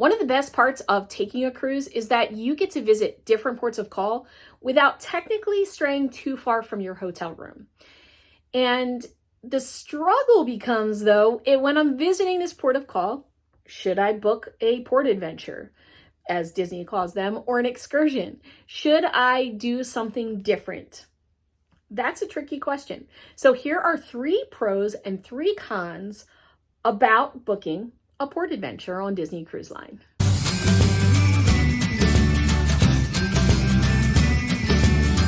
One of the best parts of taking a cruise is that you get to visit different ports of call without technically straying too far from your hotel room. And the struggle becomes, though, when I'm visiting this port of call, should I book a port adventure, as Disney calls them, or an excursion? Should I do something different? That's a tricky question. So here are 3 pros and 3 cons about booking a port adventure on Disney Cruise Line.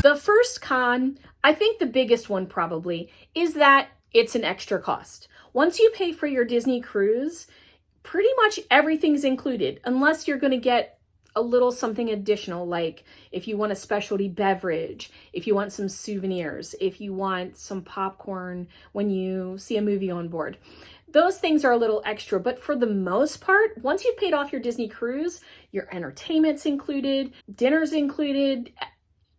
The first con, I think the biggest one probably, is that it's an extra cost. Once you pay for your Disney cruise, pretty much everything's included, unless you're going to get a little something additional, like if you want a specialty beverage, if you want some souvenirs, if you want some popcorn when you see a movie on board. Those things are a little extra, but for the most part, once you've paid off your Disney cruise, your entertainment's included, dinner's included,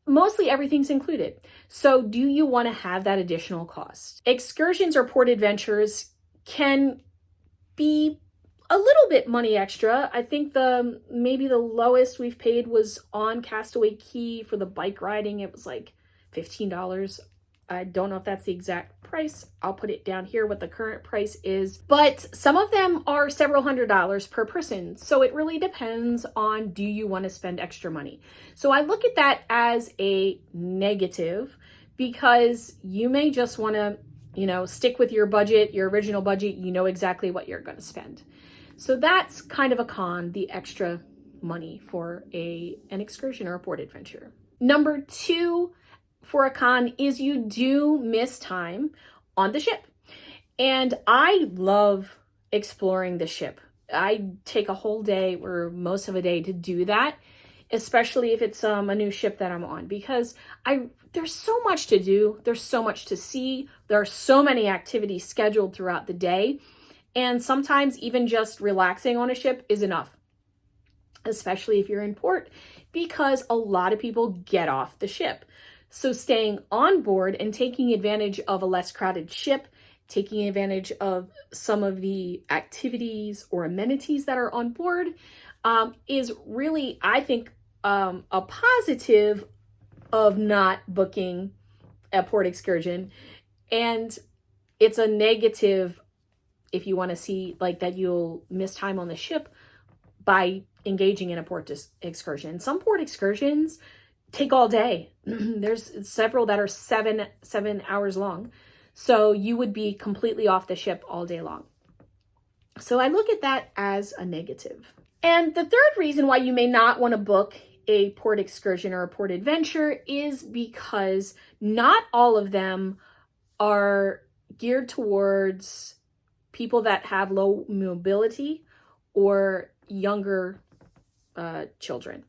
mostly everything's included. So do you want to have that additional cost? Excursions or port adventures can be a little bit money extra. I think maybe the lowest we've paid was on Castaway Cay for the bike riding. It was like $15. I don't know if that's the exact price. I'll put it down here what the current price is. But some of them are several $100s per person. So it really depends on, do you want to spend extra money? So I look at that as a negative, because you may just want to, stick with your budget, your original budget. You know exactly what you're going to spend. So that's kind of a con, the extra money for an excursion or a port adventure. Number 2 for a con is you do miss time on the ship. And I love exploring the ship. I take a whole day or most of a day to do that, especially if it's a new ship that I'm on, because there's so much to do. There's so much to see. There are so many activities scheduled throughout the day. And sometimes even just relaxing on a ship is enough, especially if you're in port, because a lot of people get off the ship. So staying on board and taking advantage of a less crowded ship, taking advantage of some of the activities or amenities that are on board is really, I think, a positive of not booking a port excursion. And it's a negative if you want to see like that you'll miss time on the ship by engaging in a port excursion. Some port excursions take all day. There's several that are seven hours long. So you would be completely off the ship all day long. So I look at that as a negative. And the third reason why you may not want to book a port excursion or a port adventure is because not all of them are geared towards people that have low mobility or younger children.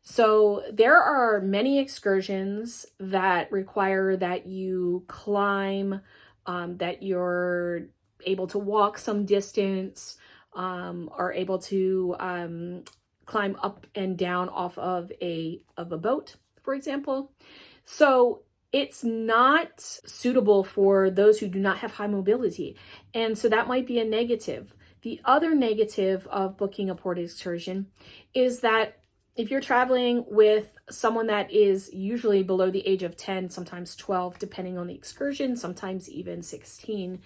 So there are many excursions that require that you climb, that you're able to walk some distance, are able to climb up and down off of a boat, for example. So it's not suitable for those who do not have high mobility. And so that might be a negative. The other negative of booking a port excursion is that if you're traveling with someone that is usually below the age of 10, sometimes 12, depending on the excursion, sometimes even 16,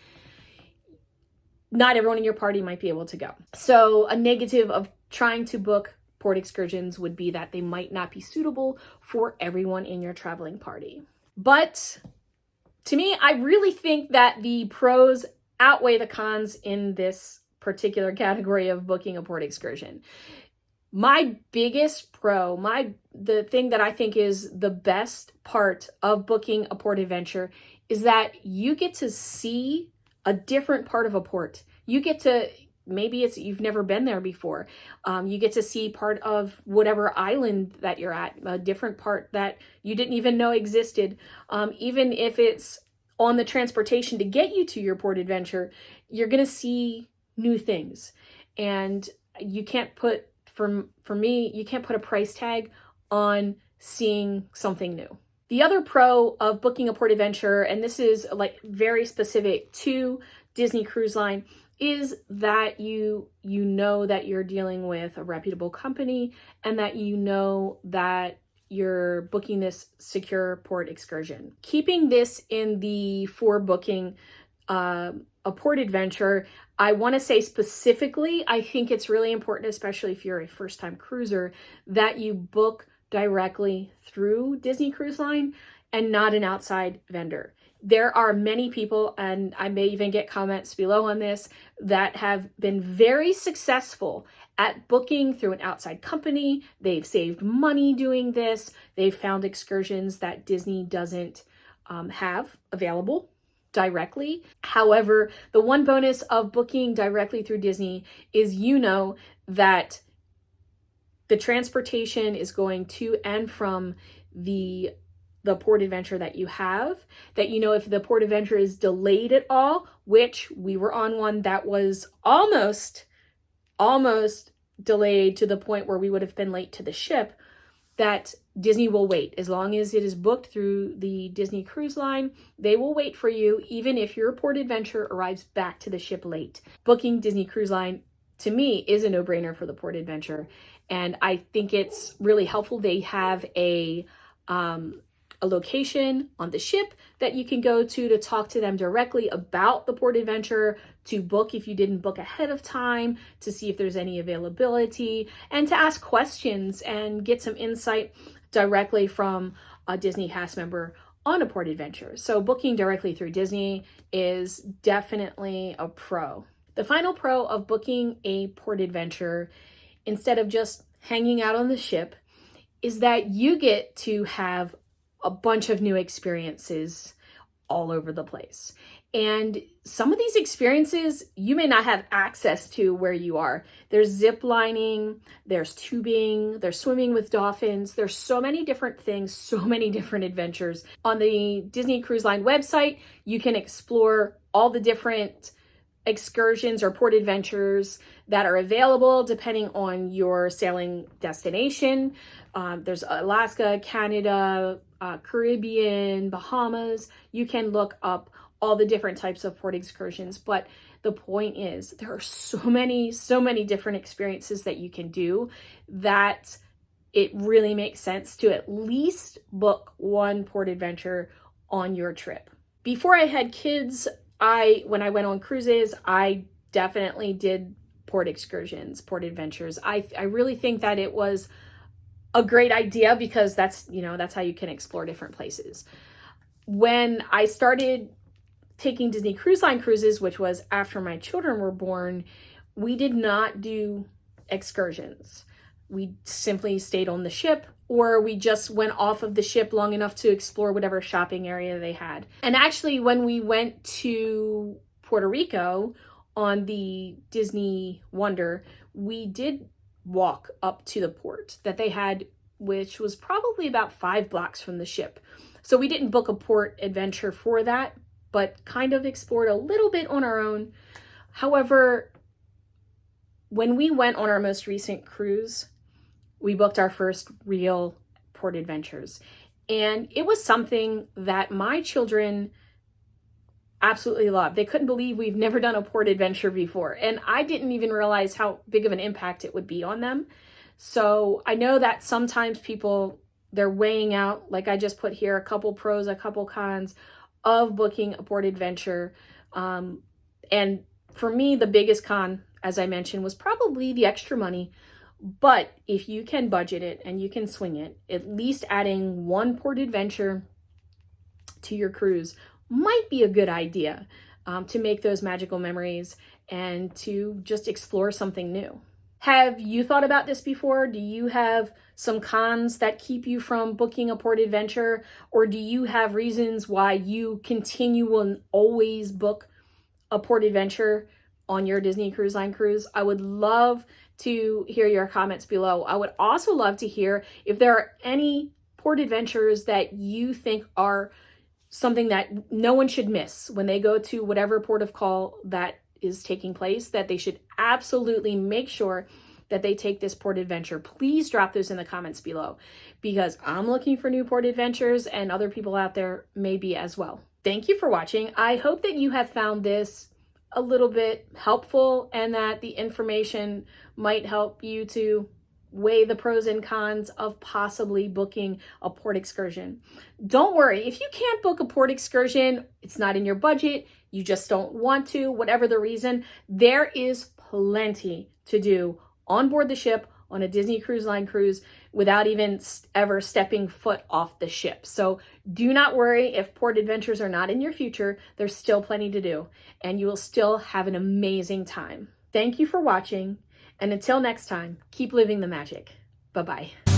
not everyone in your party might be able to go. So a negative of trying to book port excursions would be that they might not be suitable for everyone in your traveling party. But to me, I really think that the pros outweigh the cons in this particular category of booking a port excursion. My biggest pro, the thing that I think is the best part of booking a port adventure is that you get to see a different part of a port. You get to, maybe you've never been there before. You get to see part of whatever island that you're at, a different part that you didn't even know existed. Even if it's on the transportation to get you to your port adventure, you're going to see new things. And you can't put, for me, you can't put a price tag on seeing something new. The other pro of booking a port adventure, and this is like very specific to Disney Cruise Line, is that you know that you're dealing with a reputable company, and that you know that you're booking this secure port excursion. Keeping this in the for booking a port adventure, I want to say specifically, I think it's really important, especially if you're a first-time cruiser, that you book directly through Disney Cruise Line and not an outside vendor. There are many people, and I may even get comments below on this, that have been very successful at booking through an outside company. They've saved money doing this. They've found excursions that Disney doesn't have available directly. However, the one bonus of booking directly through Disney is that the transportation is going to and from the port adventure that you have, that if the port adventure is delayed at all, which we were on one that was almost delayed to the point where we would have been late to the ship, that Disney will wait. As long as it is booked through the Disney Cruise Line, they will wait for you, even if your port adventure arrives back to the ship late. Booking Disney Cruise Line, to me, is a no-brainer for the port adventure, and I think it's really helpful. They have a location on the ship that you can go to talk to them directly about the port adventure, to book if you didn't book ahead of time, to see if there's any availability, and to ask questions and get some insight directly from a Disney cast member on a port adventure. So booking directly through Disney is definitely a pro. The final pro of booking a port adventure instead of just hanging out on the ship is that you get to have a bunch of new experiences all over the place. And some of these experiences you may not have access to where you are. There's zip lining, there's tubing, there's swimming with dolphins. There's so many different things, so many different adventures. On the Disney Cruise Line website, you can explore all the different excursions or port adventures that are available depending on your sailing destination. There's Alaska, Canada, Caribbean, Bahamas. You can look up all the different types of port excursions, but the point is there are so many different experiences that you can do that it really makes sense to at least book one port adventure on your trip. Before I had kids, when I went on cruises, I definitely did port excursions, port adventures. I really think that it was a great idea because that's how you can explore different places. When I started taking Disney Cruise Line cruises, which was after my children were born, we did not do excursions. We simply stayed on the ship, or we just went off of the ship long enough to explore whatever shopping area they had. And actually, when we went to Puerto Rico on the Disney Wonder, we did walk up to the port that they had, which was probably about 5 blocks from the ship. So we didn't book a port adventure for that, but kind of explored a little bit on our own. However, when we went on our most recent cruise, we booked our first real port adventures. And it was something that my children absolutely loved. They couldn't believe we've never done a port adventure before. And I didn't even realize how big of an impact it would be on them. So I know that sometimes people, they're weighing out, like I just put here, a couple pros, a couple cons of booking a port adventure. And for me, the biggest con, as I mentioned, was probably the extra money. But if you can budget it and you can swing it, at least adding one port adventure to your cruise might be a good idea to make those magical memories and to just explore something new. Have you thought about this before? Do you have some cons that keep you from booking a port adventure? Or do you have reasons why you continue and always book a port adventure on your Disney Cruise Line cruise? I would love to hear your comments below. I would also love to hear if there are any port adventures that you think are something that no one should miss when they go to whatever port of call that is taking place, that they should absolutely make sure that they take this port adventure. Please drop those in the comments below, because I'm looking for new port adventures and other people out there may be as well. Thank you for watching. I hope that you have found this a little bit helpful and that the information might help you to weigh the pros and cons of possibly booking a port excursion. Don't worry, if you can't book a port excursion, it's not in your budget, you just don't want to, whatever the reason, there is plenty to do on board the ship on a Disney Cruise Line cruise without even ever stepping foot off the ship. So do not worry if port adventures are not in your future, there's still plenty to do and you will still have an amazing time. Thank you for watching, and until next time, keep living the magic. Bye-bye.